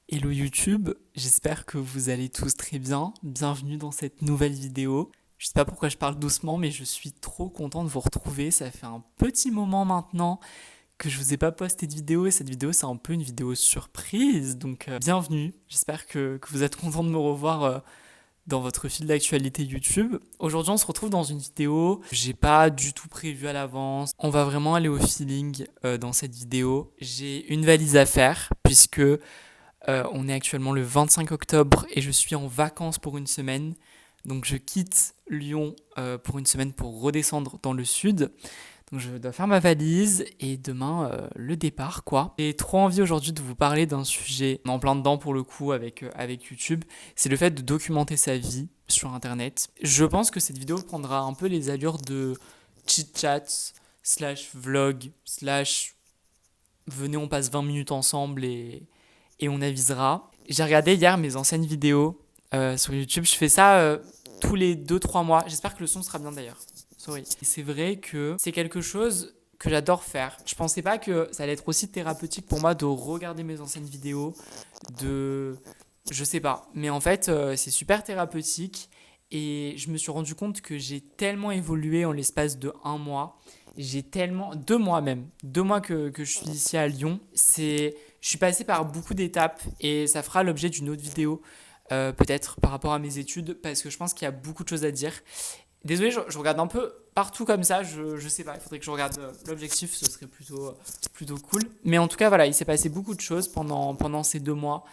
Hello YouTube, j'espère que vous allez tous très bien. Bienvenue dans cette nouvelle vidéo. Je sais pas pourquoi je parle doucement, mais je suis trop content de vous retrouver. Ça fait un petit moment maintenant que je vous ai pas posté de vidéo et cette vidéo c'est un peu une vidéo surprise. Donc bienvenue, j'espère que vous êtes content de me revoir dans votre fil d'actualité YouTube. Aujourd'hui on se retrouve dans une vidéo que j'ai pas du tout prévue à l'avance. On va vraiment aller au feeling dans cette vidéo. J'ai une valise à faire puisque on est actuellement le 25 octobre et je suis en vacances pour une semaine. Donc je quitte Lyon pour une semaine pour redescendre dans le sud. Donc je dois faire ma valise et demain le départ quoi. J'ai trop envie aujourd'hui de vous parler d'un sujet en plein dedans pour le coup avec YouTube. C'est le fait de documenter sa vie sur internet. Je pense que cette vidéo prendra un peu les allures de chit-chat slash vlog slash venez on passe 20 minutes ensemble et on avisera. J'ai regardé hier mes anciennes vidéos sur YouTube. Je fais ça tous les 2-3 mois. J'espère que le son sera bien d'ailleurs. Sorry. Et c'est vrai que c'est quelque chose que j'adore faire. Je pensais pas que ça allait être aussi thérapeutique pour moi de regarder mes anciennes vidéos, de... Je sais pas. Mais en fait, c'est super thérapeutique. Et je me suis rendu compte que j'ai tellement évolué en l'espace de 1 mois. J'ai tellement... 2 mois même. 2 mois que je suis ici à Lyon. Je suis passé par beaucoup d'étapes et ça fera l'objet d'une autre vidéo, peut-être par rapport à mes études, parce que je pense qu'il y a beaucoup de choses à dire. Désolé, je regarde un peu partout comme ça, je sais pas, il faudrait que je regarde l'objectif, ce serait plutôt cool. Mais en tout cas, voilà, il s'est passé beaucoup de choses pendant ces 2 mois.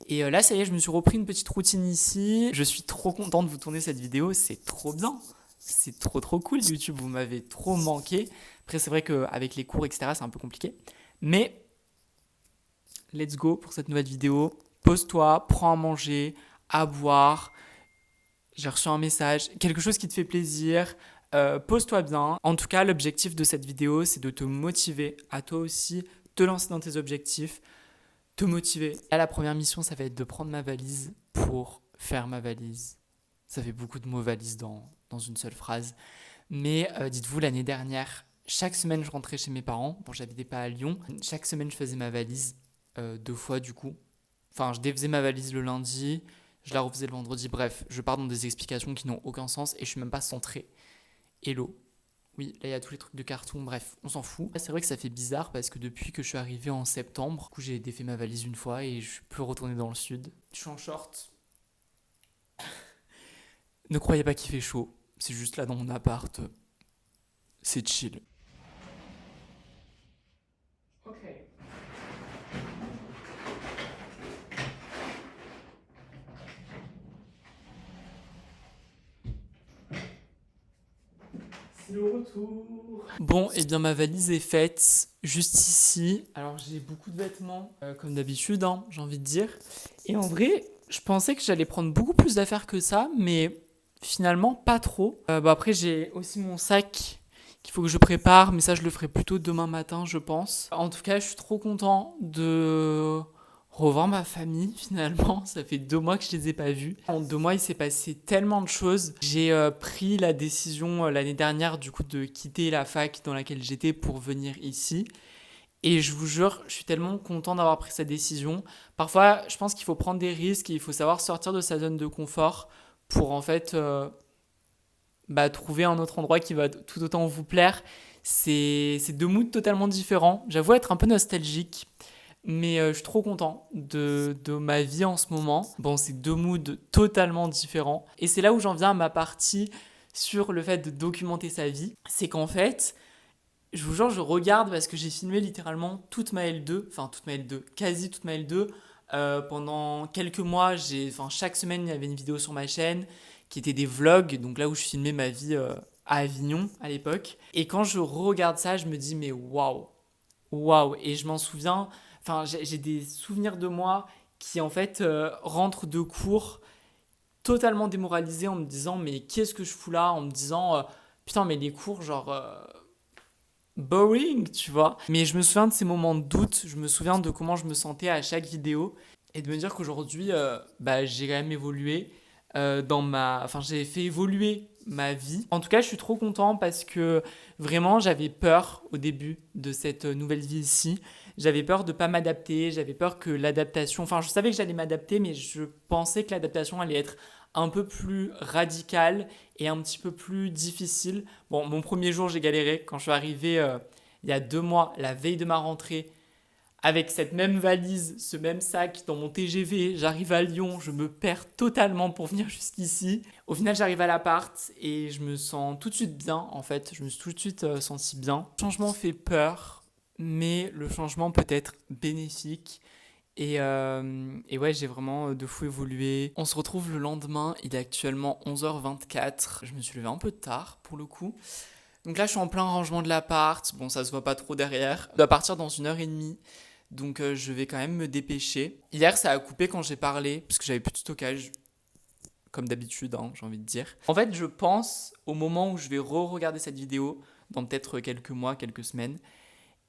Et là, ça y est, je me suis repris une petite routine ici. Je suis trop content de vous tourner cette vidéo, c'est trop bien. C'est trop cool YouTube, vous m'avez trop manqué. Après, c'est vrai qu'avec les cours, etc., c'est un peu compliqué. Mais let's go pour cette nouvelle vidéo. Pose-toi, prends à manger, à boire. J'ai reçu un message, quelque chose qui te fait plaisir. Pose-toi bien. En tout cas, l'objectif de cette vidéo, c'est de te motiver à toi aussi te lancer dans tes objectifs, te motiver. Là, la première mission, ça va être de prendre ma valise pour faire ma valise. Ça fait beaucoup de mots valise dans une seule phrase. Mais dites-vous, l'année dernière, chaque semaine, je rentrais chez mes parents. Bon, j'habitais pas à Lyon. Chaque semaine, je faisais ma valise 2 fois du coup. Enfin, je défaisais ma valise le lundi, je la refaisais le vendredi. Bref, je pars dans des explications qui n'ont aucun sens et je suis même pas centré. Hello. Oui, là il y a tous les trucs de carton, bref, on s'en fout. C'est vrai que ça fait bizarre parce que depuis que je suis arrivé en septembre, du coup j'ai défait ma valise une fois et je suis plus retourné dans le sud. Je suis en short. Ne croyez pas qu'il fait chaud, c'est juste là dans mon appart. C'est chill. Ok. C'est le retour. Bon, et bien ma valise est faite juste ici. Alors j'ai beaucoup de vêtements, comme d'habitude, hein, j'ai envie de dire. Et en vrai, je pensais que j'allais prendre beaucoup plus d'affaires que ça, mais finalement pas trop. Bah après j'ai aussi mon sac qu'il faut que je prépare, mais ça je le ferai plutôt demain matin, je pense. En tout cas, je suis trop content de revoir ma famille finalement. Ça fait 2 mois que je les ai pas vus. En 2 mois, il s'est passé tellement de choses. J'ai pris la décision l'année dernière du coup de quitter la fac dans laquelle j'étais pour venir ici. Et je vous jure, je suis tellement content d'avoir pris cette décision. Parfois, je pense qu'il faut prendre des risques et il faut savoir sortir de sa zone de confort pour en fait trouver un autre endroit qui va tout autant vous plaire. C'est 2 moods totalement différents. J'avoue être un peu nostalgique. Mais je suis trop content de ma vie en ce moment. Bon, c'est 2 moods totalement différents. Et c'est là où j'en viens à ma partie sur le fait de documenter sa vie. C'est qu'en fait, je vous jure, je regarde parce que j'ai filmé littéralement toute ma L2, enfin toute ma L2, quasi toute ma L2. Pendant quelques mois, chaque semaine, il y avait une vidéo sur ma chaîne qui était des vlogs, donc là où je filmais ma vie à Avignon à l'époque. Et quand je regarde ça, je me dis, mais waouh, waouh. Et je m'en souviens, enfin, j'ai des souvenirs de moi qui en fait rentrent de cours totalement démoralisés en me disant, mais qu'est-ce que je fous là? En me disant, putain, mais les cours, genre boring, tu vois. Mais je me souviens de ces moments de doute, je me souviens de comment je me sentais à chaque vidéo et de me dire qu'aujourd'hui, j'ai quand même évolué enfin, j'ai fait évoluer ma vie. En tout cas, je suis trop content parce que vraiment, j'avais peur au début de cette nouvelle vie ici. J'avais peur de pas m'adapter, j'avais peur que l'adaptation... Enfin, je savais que j'allais m'adapter, mais je pensais que l'adaptation allait être un peu plus radicale et un petit peu plus difficile. Bon, mon premier jour, j'ai galéré. Quand je suis arrivé il y a 2 mois, la veille de ma rentrée, avec cette même valise, ce même sac dans mon TGV, j'arrive à Lyon, je me perds totalement pour venir jusqu'ici. Au final, j'arrive à l'appart et je me sens tout de suite bien, en fait. Je me suis tout de suite senti bien. Le changement fait peur, mais le changement peut être bénéfique. Et ouais, j'ai vraiment de fou évolué. On se retrouve le lendemain, il est actuellement 11h24. Je me suis levé un peu tard pour le coup. Donc là, je suis en plein rangement de l'appart. Bon, ça se voit pas trop derrière. Je dois partir dans 1h30. Donc je vais quand même me dépêcher. Hier, ça a coupé quand j'ai parlé, parce que j'avais plus de stockage, comme d'habitude, hein, j'ai envie de dire. En fait, je pense au moment où je vais re-regarder cette vidéo, dans peut-être quelques mois, quelques semaines.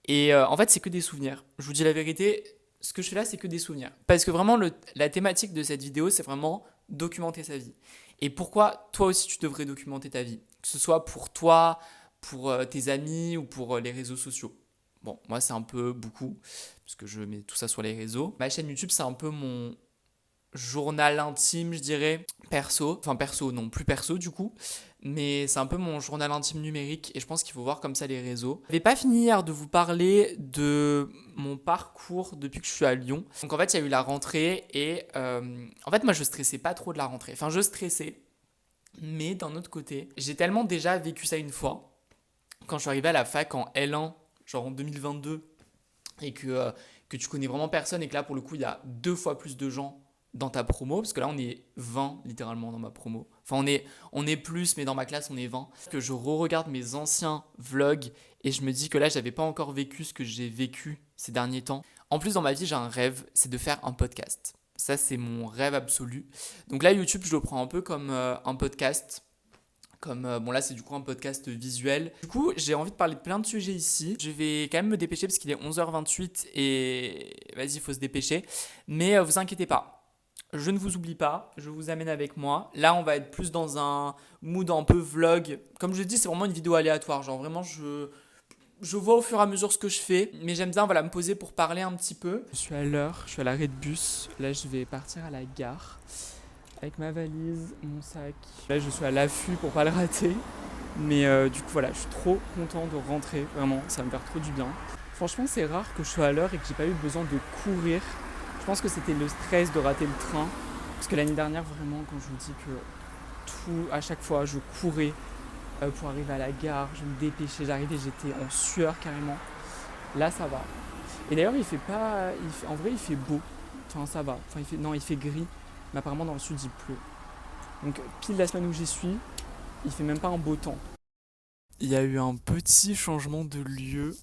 Et en fait, c'est que des souvenirs. Je vous dis la vérité, ce que je fais là, c'est que des souvenirs. Parce que vraiment, la thématique de cette vidéo, c'est vraiment documenter sa vie. Et pourquoi toi aussi, tu devrais documenter ta vie. Que ce soit pour toi, pour tes amis ou pour les réseaux sociaux. Bon, moi, c'est un peu beaucoup, parce que je mets tout ça sur les réseaux. Ma chaîne YouTube, c'est un peu mon journal intime, je dirais, perso. Enfin, perso, non, plus perso du coup. Mais c'est un peu mon journal intime numérique et je pense qu'il faut voir comme ça les réseaux. Je n'avais pas fini hier de vous parler de mon parcours depuis que je suis à Lyon. Donc en fait, il y a eu la rentrée et en fait, moi, je stressais pas trop de la rentrée. Enfin, je stressais, mais d'un autre côté, j'ai tellement déjà vécu ça une fois. Quand je suis arrivé à la fac en L1, genre en 2022, et que tu connais vraiment personne et que là, pour le coup, il y a 2 fois plus de gens dans ta promo, parce que là, on est 20 littéralement dans ma promo. Enfin, on est plus, mais dans ma classe, on est 20. Que je re-regarde mes anciens vlogs et je me dis que là, j'avais pas encore vécu ce que j'ai vécu ces derniers temps. En plus, dans ma vie, j'ai un rêve, c'est de faire un podcast. Ça, c'est mon rêve absolu. Donc là, YouTube, je le prends un peu comme un podcast. Bon là c'est du coup un podcast visuel. Du coup j'ai envie de parler de plein de sujets ici. Je vais quand même me dépêcher parce qu'il est 11h28 et vas-y il faut se dépêcher. Mais vous inquiétez pas, je ne vous oublie pas, je vous amène avec moi. Là on va être plus dans un mood un peu vlog. Comme je le dis c'est vraiment une vidéo aléatoire. Genre vraiment je vois au fur et à mesure ce que je fais. Mais j'aime bien voilà, me poser pour parler un petit peu. Je suis à l'heure, je suis à l'arrêt de bus. Là je vais partir à la gare. Avec ma valise, mon sac. Là, je suis à l'affût pour pas le rater. Mais du coup, voilà, je suis trop content de rentrer. Vraiment, ça va me faire trop du bien. Franchement, c'est rare que je sois à l'heure et que j'ai pas eu besoin de courir. Je pense que c'était le stress de rater le train. Parce que l'année dernière, vraiment, quand je vous dis que à chaque fois, je courais pour arriver à la gare, je me dépêchais, j'arrivais, j'étais en sueur carrément. Là, ça va. Et d'ailleurs, il fait pas. En vrai, il fait beau. Enfin, ça va. Enfin, il fait gris. Mais apparemment dans le sud il pleut. Donc pile la semaine où j'y suis, il fait même pas un beau temps. Il y a eu un petit changement de lieu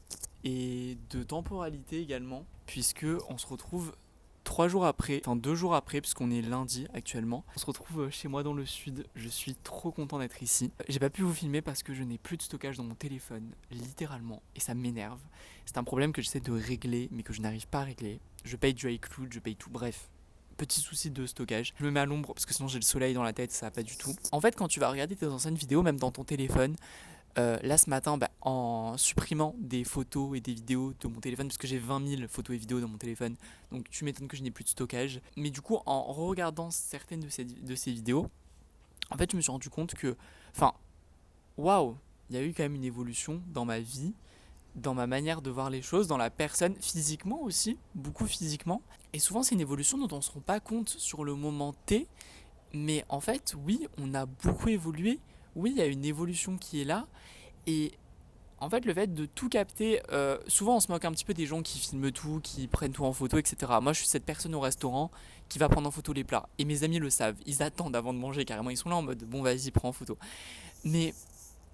et de temporalité également, puisque on se retrouve 3 jours après, enfin 2 jours après, puisqu'on est lundi actuellement. On se retrouve chez moi dans le sud, je suis trop content d'être ici. J'ai pas pu vous filmer parce que je n'ai plus de stockage dans mon téléphone, littéralement, et ça m'énerve. C'est un problème que j'essaie de régler, mais que je n'arrive pas à régler. Je paye du iCloud, je paye tout, bref. Petit souci de stockage. Je me mets à l'ombre parce que sinon j'ai le soleil dans la tête, ça va pas du tout. En fait, quand tu vas regarder tes anciennes vidéos, même dans ton téléphone, là ce matin, en supprimant des photos et des vidéos de mon téléphone, parce que j'ai 20 000 photos et vidéos dans mon téléphone, donc tu m'étonnes que je n'ai plus de stockage. Mais du coup, en regardant certaines de ces vidéos, en fait, je me suis rendu compte que, enfin, waouh, il y a eu quand même une évolution dans ma vie, dans ma manière de voir les choses, dans la personne, physiquement aussi, beaucoup physiquement. Et souvent, c'est une évolution dont on ne se rend pas compte sur le moment T. Mais en fait, oui, on a beaucoup évolué. Oui, il y a une évolution qui est là. Et en fait, le fait de tout capter, souvent on se moque un petit peu des gens qui filment tout, qui prennent tout en photo, etc. Moi, je suis cette personne au restaurant qui va prendre en photo les plats. Et mes amis le savent. Ils attendent avant de manger carrément. Ils sont là en mode, bon, vas-y, prends en photo. Mais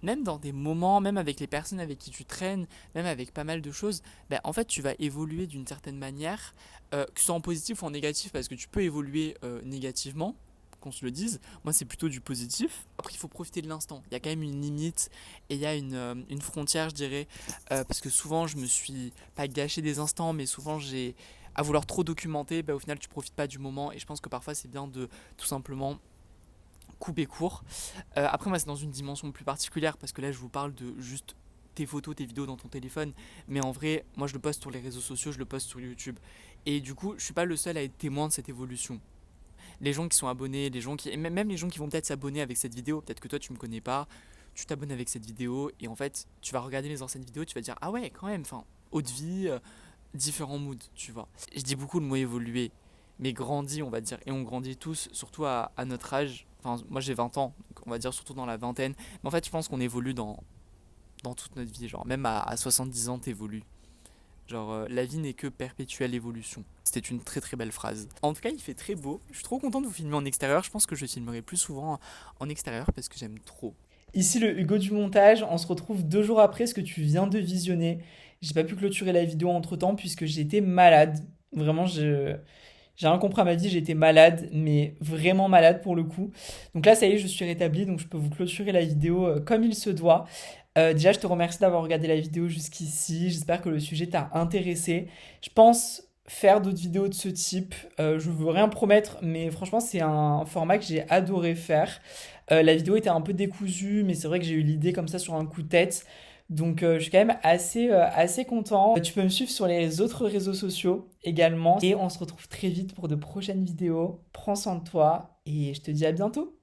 même dans des moments, même avec les personnes avec qui tu traînes, même avec pas mal de choses, en fait tu vas évoluer d'une certaine manière, que ce soit en positif ou en négatif, parce que tu peux évoluer négativement, qu'on se le dise. Moi c'est plutôt du positif. Après il faut profiter de l'instant, il y a quand même une limite et il y a une frontière je dirais, parce que souvent je me suis pas gâché des instants, mais souvent j'ai à vouloir trop documenter, au final tu profites pas du moment et je pense que parfois c'est bien de tout simplement couper court. Après moi c'est dans une dimension plus particulière parce que là je vous parle de juste tes photos, tes vidéos dans ton téléphone, mais en vrai, moi je le poste sur les réseaux sociaux, je le poste sur YouTube. Et du coup, je suis pas le seul à être témoin de cette évolution. Les gens qui sont abonnés, les gens qui, et même les gens qui vont peut-être s'abonner avec cette vidéo, peut-être que toi tu me connais pas, tu t'abonnes avec cette vidéo et en fait tu vas regarder les anciennes vidéos, tu vas dire ah ouais quand même, enfin haute vie, différents moods, tu vois. Je dis beaucoup le mot évoluer, mais grandit on va dire, et on grandit tous, surtout à notre âge. Enfin moi j'ai 20 ans, donc on va dire surtout dans la vingtaine, mais en fait je pense qu'on évolue dans toute notre vie, genre même à 70 ans t'évolues. Genre, la vie n'est que perpétuelle évolution. C'était une très très belle phrase. En tout cas, il fait très beau. Je suis trop content de vous filmer en extérieur. Je pense que je filmerai plus souvent en extérieur parce que j'aime trop. Ici le Hugo du montage, on se retrouve 2 jours après ce que tu viens de visionner. J'ai pas pu clôturer la vidéo entre temps puisque j'étais malade. Vraiment, j'ai rien compris à ma vie, j'étais malade, mais vraiment malade pour le coup. Donc là, ça y est, je suis rétablie, donc je peux vous clôturer la vidéo comme il se doit. Déjà, je te remercie d'avoir regardé la vidéo jusqu'ici. J'espère que le sujet t'a intéressé. Je pense faire d'autres vidéos de ce type. Je veux rien promettre, mais franchement, c'est un format que j'ai adoré faire. La vidéo était un peu décousue, mais c'est vrai que j'ai eu l'idée comme ça sur un coup de tête. Donc je suis quand même assez content. Tu peux me suivre sur les autres réseaux sociaux également. Et on se retrouve très vite pour de prochaines vidéos. Prends soin de toi et je te dis à bientôt.